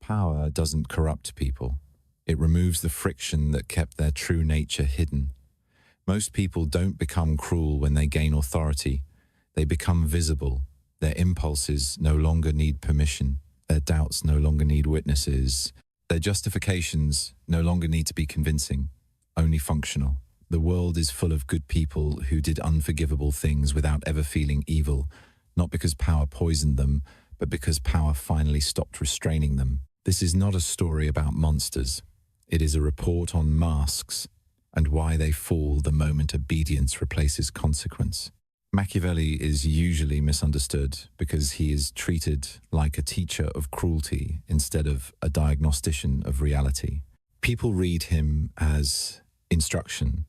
Power doesn't corrupt people. It removes the friction that kept their true nature hidden. Most people don't become cruel when they gain authority. They become visible. Their impulses no longer need permission. Their doubts no longer need witnesses. Their justifications no longer need to be convincing, only functional. The world is full of good people who did unforgivable things without ever feeling evil, not because power poisoned them, but because power finally stopped restraining them. This is not a story about monsters. It is a report on masks and why they fall the moment obedience replaces consequence. Machiavelli is usually misunderstood because he is treated like a teacher of cruelty instead of a diagnostician of reality. People read him as instruction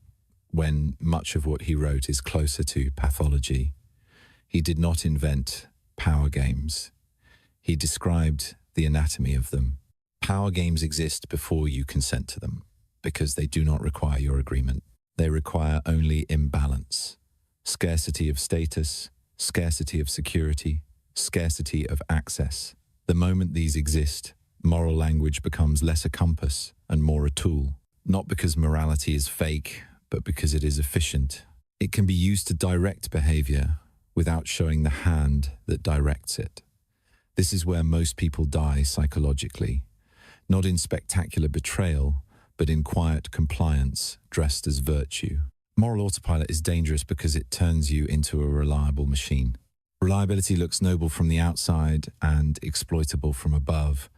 when much of what he wrote is closer to pathology. He did not invent power games. He described the anatomy of them. Power games exist before you consent to them because they do not require your agreement. They require only imbalance. Scarcity of status, scarcity of security, scarcity of access. The moment these exist, moral language becomes less a compass and more a tool. Not because morality is fake, but because it is efficient. It can be used to direct behavior without showing the hand that directs it. This is where most people die psychologically, not in spectacular betrayal, but in quiet compliance dressed as virtue. Moral autopilot is dangerous because it turns you into a reliable machine. Reliability looks noble from the outside and exploitable from above.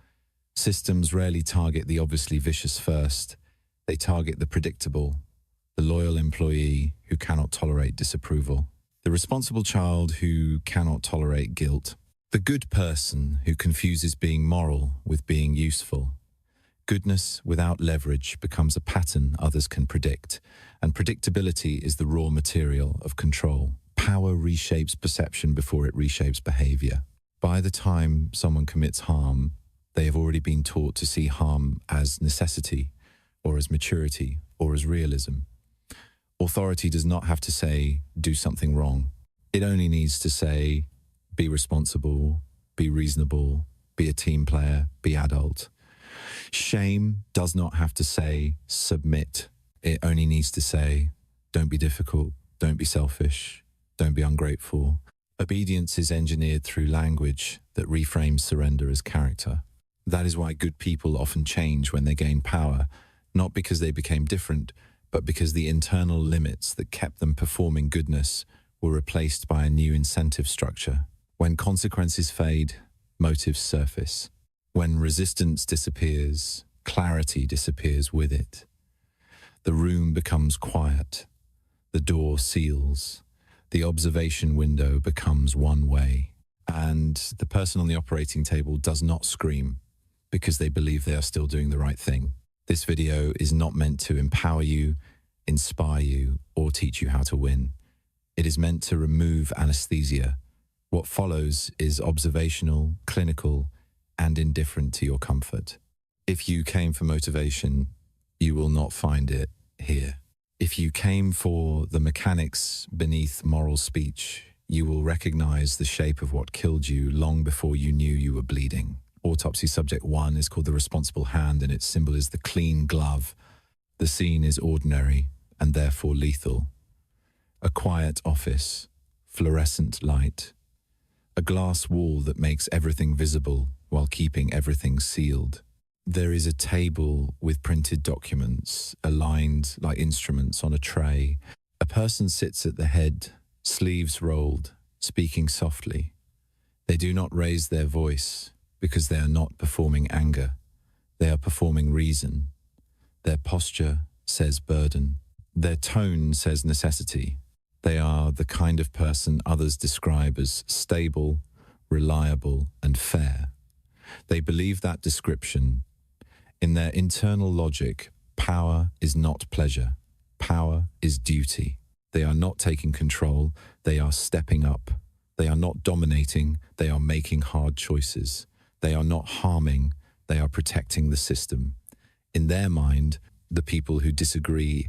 Systems rarely target the obviously vicious first. They target the predictable, the loyal employee who cannot tolerate disapproval, the responsible child who cannot tolerate guilt, the good person who confuses being moral with being useful. Goodness without leverage becomes a pattern others can predict, and predictability is the raw material of control. Power reshapes perception before it reshapes behavior. By the time someone commits harm, they have already been taught to see harm as necessity, or as maturity, or as realism. Authority does not have to say, do something wrong. It only needs to say, be responsible, be reasonable, be a team player, be adult. Shame does not have to say, submit. It only needs to say, don't be difficult, don't be selfish, don't be ungrateful. Obedience is engineered through language that reframes surrender as character. That is why good people often change when they gain power, not because they became different, but because the internal limits that kept them performing goodness were replaced by a new incentive structure. When consequences fade, motives surface. When resistance disappears, clarity disappears with it. The room becomes quiet. The door seals. The observation window becomes one way. And the person on the operating table does not scream because they believe they are still doing the right thing. This video is not meant to empower you, inspire you, or teach you how to win. It is meant to remove anesthesia. What follows is observational, clinical, and indifferent to your comfort. If you came for motivation, you will not find it here. If you came for the mechanics beneath moral speech, you will recognize the shape of what killed you long before you knew you were bleeding. Autopsy subject 1 is called the responsible hand, and its symbol is the clean glove. The scene is ordinary and therefore lethal. A quiet office, fluorescent light, a glass wall that makes everything visible while keeping everything sealed. There is a table with printed documents aligned like instruments on a tray. A person sits at the head, sleeves rolled, speaking softly. They do not raise their voice because they are not performing anger. They are performing reason. Their posture says burden. Their tone says necessity. They are the kind of person others describe as stable, reliable, and fair. They believe that description. In their internal logic, power is not pleasure. Power is duty. They are not taking control. They are stepping up. They are not dominating. They are making hard choices. They are not harming. They are protecting the system. In their mind, the people who disagree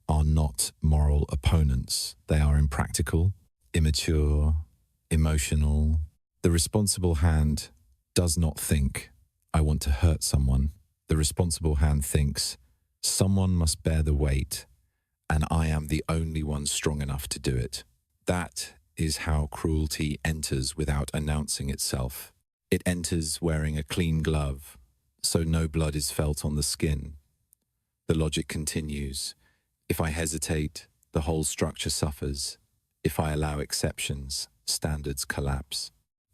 are not moral opponents. They are impractical, immature, emotional. The responsible hand does not think. I want to hurt someone. The responsible hand thinks, someone must bear the weight, and I am the only one strong enough to do it. That is how cruelty enters without announcing itself. It enters wearing a clean glove, so no blood is felt on the skin. The logic continues. If I hesitate, the whole structure suffers. If I allow exceptions, standards collapse.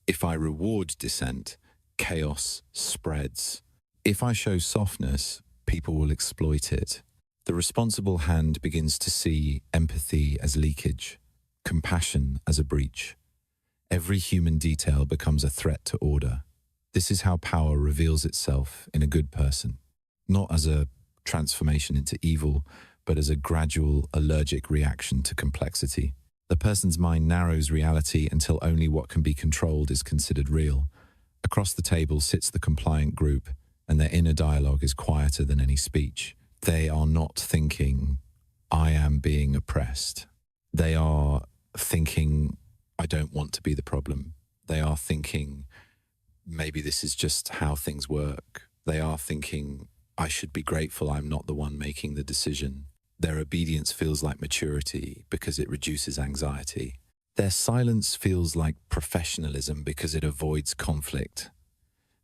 If I reward dissent, chaos spreads. If I show softness, people will exploit it. The responsible hand begins to see empathy as leakage, compassion as a breach. Every human detail becomes a threat to order. This is how power reveals itself in a good person, not as a transformation into evil, but as a gradual, allergic reaction to complexity. The person's mind narrows reality until only what can be controlled is considered real. Across the table sits the compliant group, and their inner dialogue is quieter than any speech. They are not thinking, I am being oppressed. They are thinking, I don't want to be the problem. They are thinking, maybe this is just how things work. They are thinking, I should be grateful I'm not the one making the decision. Their obedience feels like maturity because it reduces anxiety. Their silence feels like professionalism because it avoids conflict.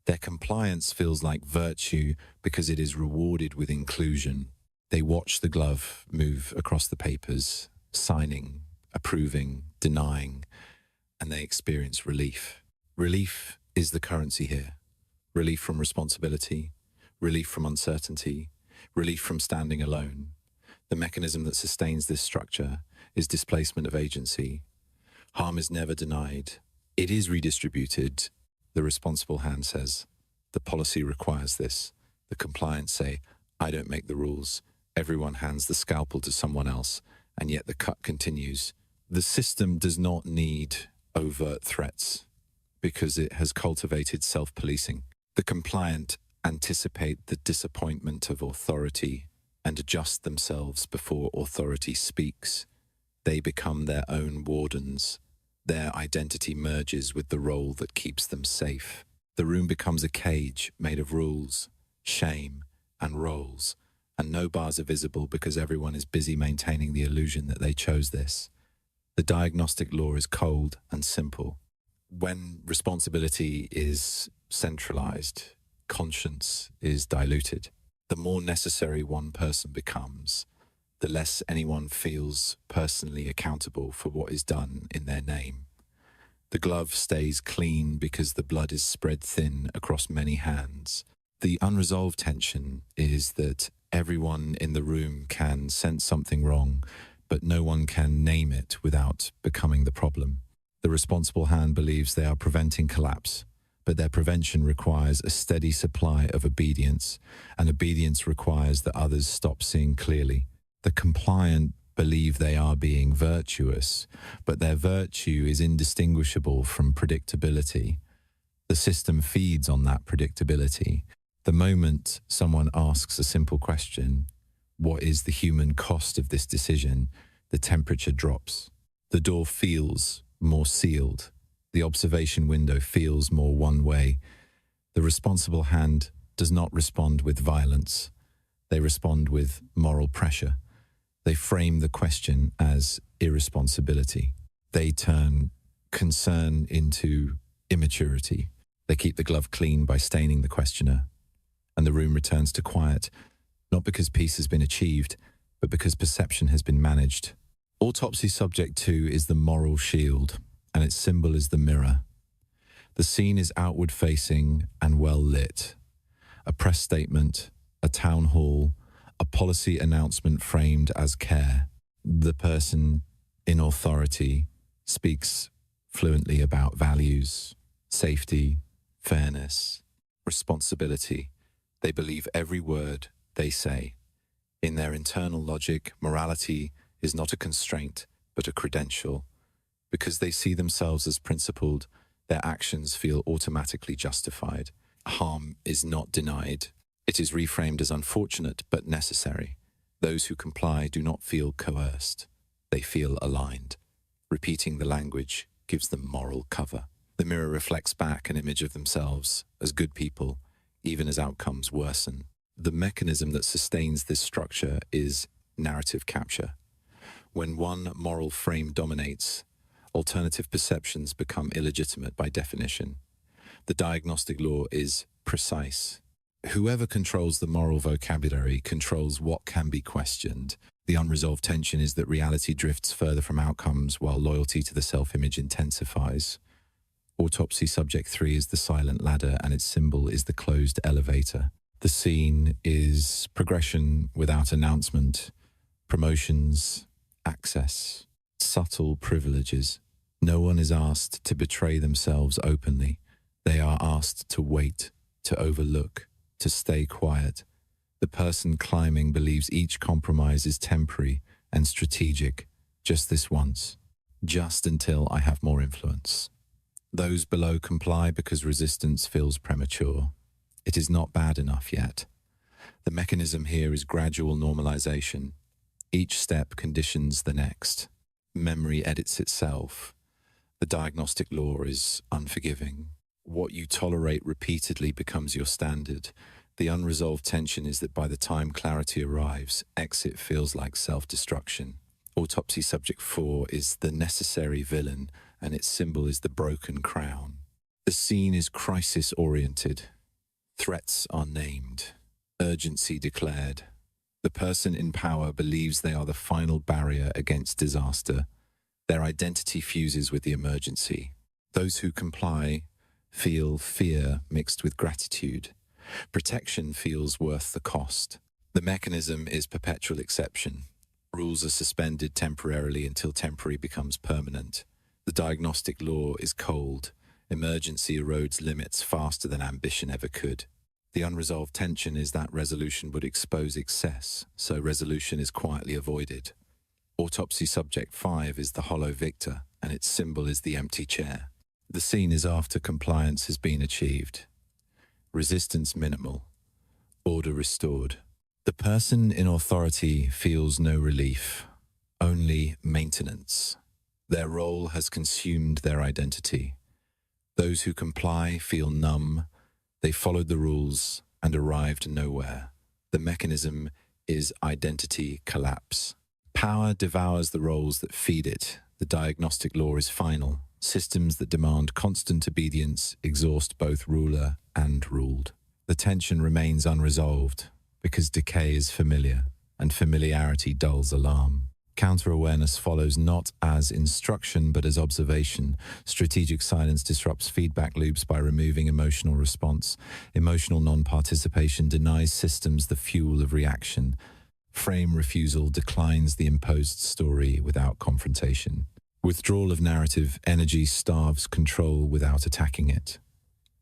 Their compliance feels like virtue because it is rewarded with inclusion. They watch the glove move across the papers, signing, approving, denying, and they experience relief. Relief is the currency here. Relief from responsibility, relief from uncertainty, relief from standing alone. The mechanism that sustains this structure is displacement of agency. Harm is never denied. It is redistributed. The responsible hand says, the policy requires this. The compliant say, I don't make the rules. Everyone hands the scalpel to someone else, and yet the cut continues. The system does not need overt threats because it has cultivated self-policing. The compliant anticipate the disappointment of authority and adjust themselves before authority speaks. They become their own wardens. Their identity merges with the role that keeps them safe. The room becomes a cage made of rules, shame, and roles, and no bars are visible because everyone is busy maintaining the illusion that they chose this. The diagnostic law is cold and simple. When responsibility is centralized, conscience is diluted. The more necessary one person becomes, the less anyone feels personally accountable for what is done in their name. The glove stays clean because the blood is spread thin across many hands. The unresolved tension is that everyone in the room can sense something wrong, but no one can name it without becoming the problem. The responsible hand believes they are preventing collapse, but their prevention requires a steady supply of obedience, and obedience requires that others stop seeing clearly. The compliant believe they are being virtuous, but their virtue is indistinguishable from predictability. The system feeds on that predictability. The moment someone asks a simple question, what is the human cost of this decision, the temperature drops. The door feels more sealed. The observation window feels more one way. The responsible hand does not respond with violence. They respond with moral pressure. They frame the question as irresponsibility. They turn concern into immaturity. They keep the glove clean by staining the questioner. And the room returns to quiet, not because peace has been achieved, but because perception has been managed. Autopsy subject 2 is the moral shield, and its symbol is the mirror. The scene is outward-facing and well-lit. A press statement, a town hall, a policy announcement framed as care. The person in authority speaks fluently about values, safety, fairness, responsibility. They believe every word they say. In their internal logic, morality is not a constraint, but a credential. Because they see themselves as principled, their actions feel automatically justified. Harm is not denied. It is reframed as unfortunate but necessary. Those who comply do not feel coerced. They feel aligned. Repeating the language gives them moral cover. The mirror reflects back an image of themselves as good people, even as outcomes worsen. The mechanism that sustains this structure is narrative capture. When one moral frame dominates, alternative perceptions become illegitimate by definition. The diagnostic law is precise. Whoever controls the moral vocabulary controls what can be questioned. The unresolved tension is that reality drifts further from outcomes while loyalty to the self-image intensifies. Autopsy subject 3 is the silent ladder and its symbol is the closed elevator. The scene is progression without announcement, promotions, access, subtle privileges. No one is asked to betray themselves openly. They are asked to wait, to overlook, to stay quiet. The person climbing believes each compromise is temporary and strategic, just this once, just until I have more influence. Those below comply because resistance feels premature. It is not bad enough yet. The mechanism here is gradual normalization. Each step conditions the next. Memory edits itself. The diagnostic law is unforgiving. What you tolerate repeatedly becomes your standard. The unresolved tension is that by the time clarity arrives, exit feels like self-destruction. Autopsy subject 4 is the necessary villain, and its symbol is the broken crown. The scene is crisis-oriented. Threats are named. Urgency declared. The person in power believes they are the final barrier against disaster. Their identity fuses with the emergency. Those who comply feel fear mixed with gratitude. Protection feels worth the cost. The mechanism is perpetual exception. Rules are suspended temporarily until temporary becomes permanent. The diagnostic law is cold. Emergency erodes limits faster than ambition ever could. The unresolved tension is that resolution would expose excess, so resolution is quietly avoided. Autopsy subject 5 is the hollow victor, and its symbol is the empty chair. The scene is after compliance has been achieved. Resistance minimal. Order restored. The person in authority feels no relief, only maintenance. Their role has consumed their identity. Those who comply feel numb. They followed the rules and arrived nowhere. The mechanism is identity collapse. Power devours the roles that feed it. The diagnostic law is final. Systems that demand constant obedience exhaust both ruler and ruled. The tension remains unresolved because decay is familiar and familiarity dulls alarm. Counter-awareness follows not as instruction but as observation. Strategic silence disrupts feedback loops by removing emotional response. Emotional non-participation denies systems the fuel of reaction. Frame refusal declines the imposed story without confrontation. Withdrawal of narrative energy starves control without attacking it.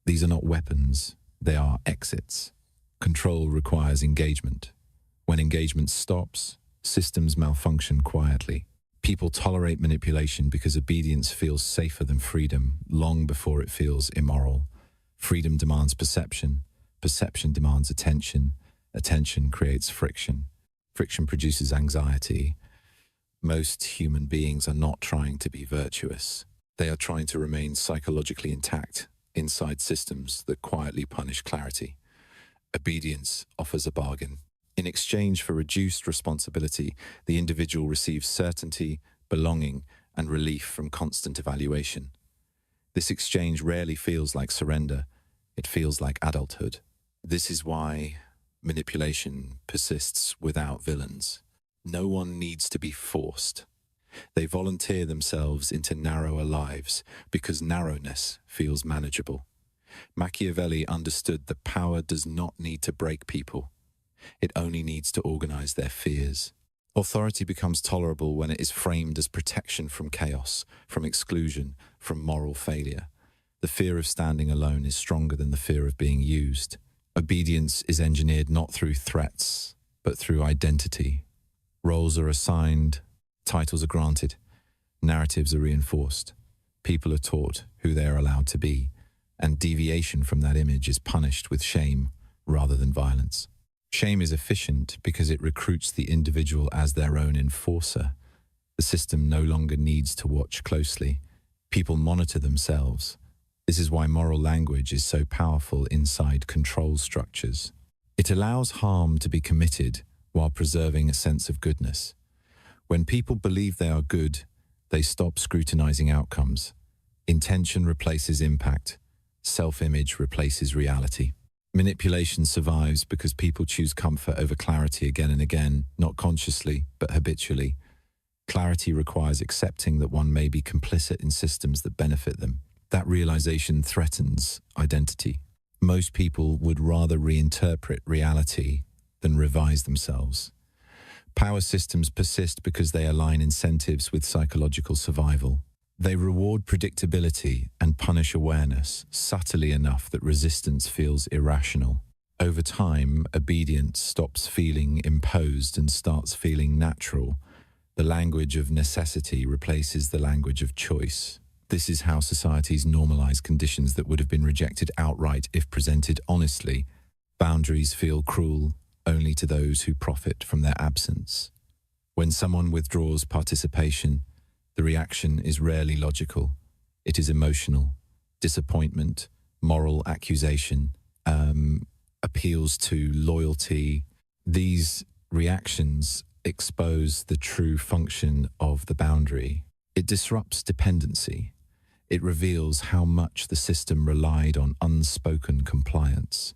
These are not weapons, they are exits. Control requires engagement. When engagement stops, systems malfunction quietly. People tolerate manipulation because obedience feels safer than freedom, long before it feels immoral. Freedom demands perception. Perception demands attention. Attention creates friction. Friction produces anxiety. Most human beings are not trying to be virtuous. They are trying to remain psychologically intact inside systems that quietly punish clarity. Obedience offers a bargain. In exchange for reduced responsibility, the individual receives certainty, belonging, and relief from constant evaluation. This exchange rarely feels like surrender. It feels like adulthood. This is why manipulation persists without villains. No one needs to be forced. They volunteer themselves into narrower lives because narrowness feels manageable. Machiavelli understood that power does not need to break people. It only needs to organize their fears. Authority becomes tolerable when it is framed as protection from chaos, from exclusion, from moral failure. The fear of standing alone is stronger than the fear of being used. Obedience is engineered not through threats, but through identity. Roles are assigned, titles are granted, narratives are reinforced. People are taught who they are allowed to be, and deviation from that image is punished with shame rather than violence. Shame is efficient because it recruits the individual as their own enforcer. The system no longer needs to watch closely. People monitor themselves. This is why moral language is so powerful inside control structures. It allows harm to be committed while preserving a sense of goodness. When people believe they are good, they stop scrutinizing outcomes. Intention replaces impact. Self-image replaces reality. Manipulation survives because people choose comfort over clarity again and again, not consciously, but habitually. Clarity requires accepting that one may be complicit in systems that benefit them. That realization threatens identity. Most people would rather reinterpret reality than revise themselves. Power systems persist because they align incentives with psychological survival. They reward predictability and punish awareness subtly enough that resistance feels irrational. Over time, obedience stops feeling imposed and starts feeling natural. The language of necessity replaces the language of choice. This is how societies normalize conditions that would have been rejected outright if presented honestly. Boundaries feel cruel only to those who profit from their absence. When someone withdraws participation, the reaction is rarely logical. It is emotional. Disappointment, moral accusation, appeals to loyalty. These reactions expose the true function of the boundary. It disrupts dependency. It reveals how much the system relied on unspoken compliance.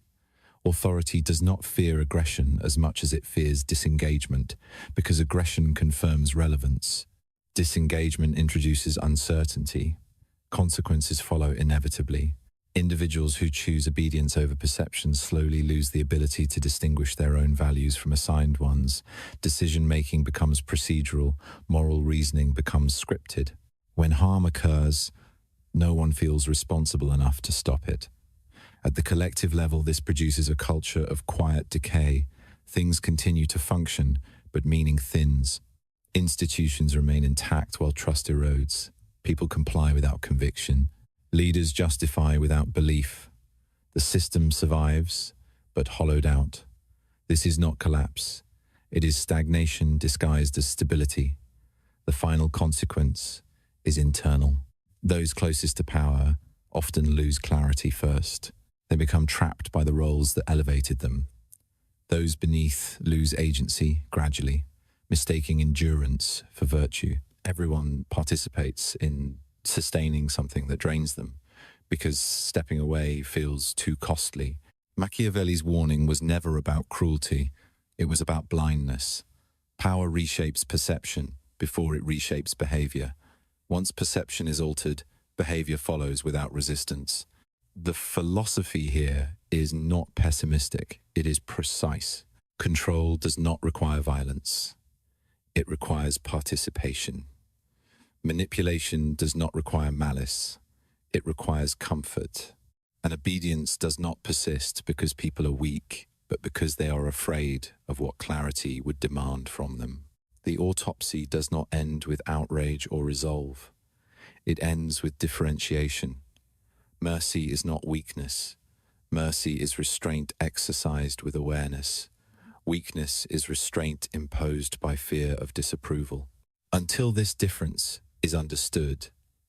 Authority does not fear aggression as much as it fears disengagement, because aggression confirms relevance. Disengagement introduces uncertainty. Consequences follow inevitably. Individuals who choose obedience over perception slowly lose the ability to distinguish their own values from assigned ones. Decision-making becomes procedural. Moral reasoning becomes scripted. When harm occurs, no one feels responsible enough to stop it. At the collective level, this produces a culture of quiet decay. Things continue to function, but meaning thins. Institutions remain intact while trust erodes. People comply without conviction. Leaders justify without belief. The system survives, but hollowed out. This is not collapse. It is stagnation disguised as stability. The final consequence is internal. Those closest to power often lose clarity first. They become trapped by the roles that elevated them. Those beneath lose agency gradually, mistaking endurance for virtue. Everyone participates in sustaining something that drains them because stepping away feels too costly. Machiavelli's warning was never about cruelty. It was about blindness. Power reshapes perception before it reshapes behavior. Once perception is altered, behavior follows without resistance. The philosophy here is not pessimistic, it is precise. Control does not require violence. It requires participation. Manipulation does not require malice. It requires comfort. And obedience does not persist because people are weak, but because they are afraid of what clarity would demand from them. The autopsy does not end with outrage or resolve. It ends with differentiation. Mercy is not weakness. Mercy is restraint exercised with awareness. Weakness is restraint imposed by fear of disapproval. Until this difference is understood,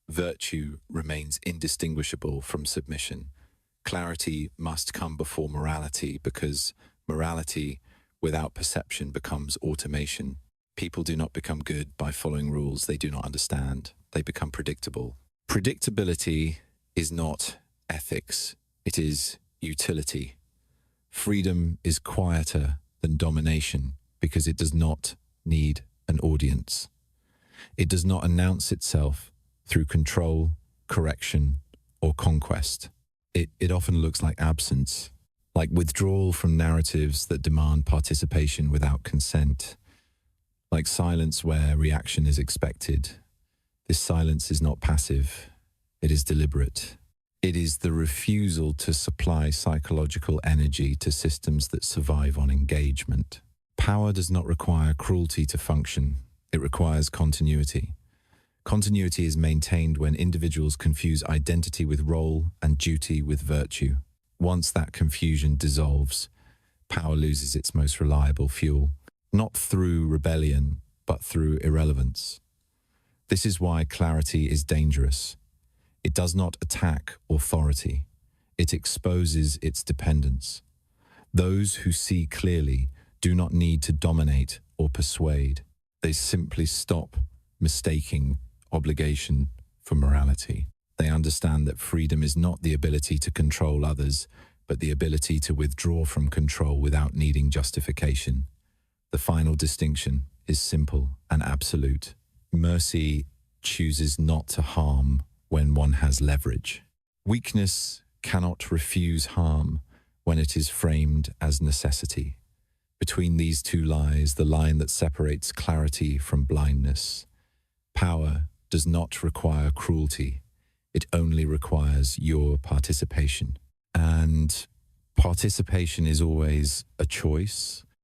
virtue remains indistinguishable from submission. Clarity must come before morality because morality without perception becomes automation. People do not become good by following rules they do not understand. They become predictable. Predictability is not ethics, it is utility. Freedom is quieter than domination because it does not need an audience. It does not announce itself through control, correction, or conquest. It often looks like absence, like withdrawal from narratives that demand participation without consent, like silence where reaction is expected. This silence is not passive, it is deliberate. It is the refusal to supply psychological energy to systems that survive on engagement. Power does not require cruelty to function, it requires continuity. Continuity is maintained when individuals confuse identity with role and duty with virtue. Once that confusion dissolves, power loses its most reliable fuel, not through rebellion, but through irrelevance. This is why clarity is dangerous. It does not attack authority. It exposes its dependence. Those who see clearly do not need to dominate or persuade. They simply stop mistaking obligation for morality. They understand that freedom is not the ability to control others, but the ability to withdraw from control without needing justification. The final distinction is simple and absolute. Mercy chooses not to harm when one has leverage. Weakness cannot refuse harm when it is framed as necessity. Between these two lies the line that separates clarity from blindness. Power does not require cruelty. It only requires your participation. And participation is always a choice.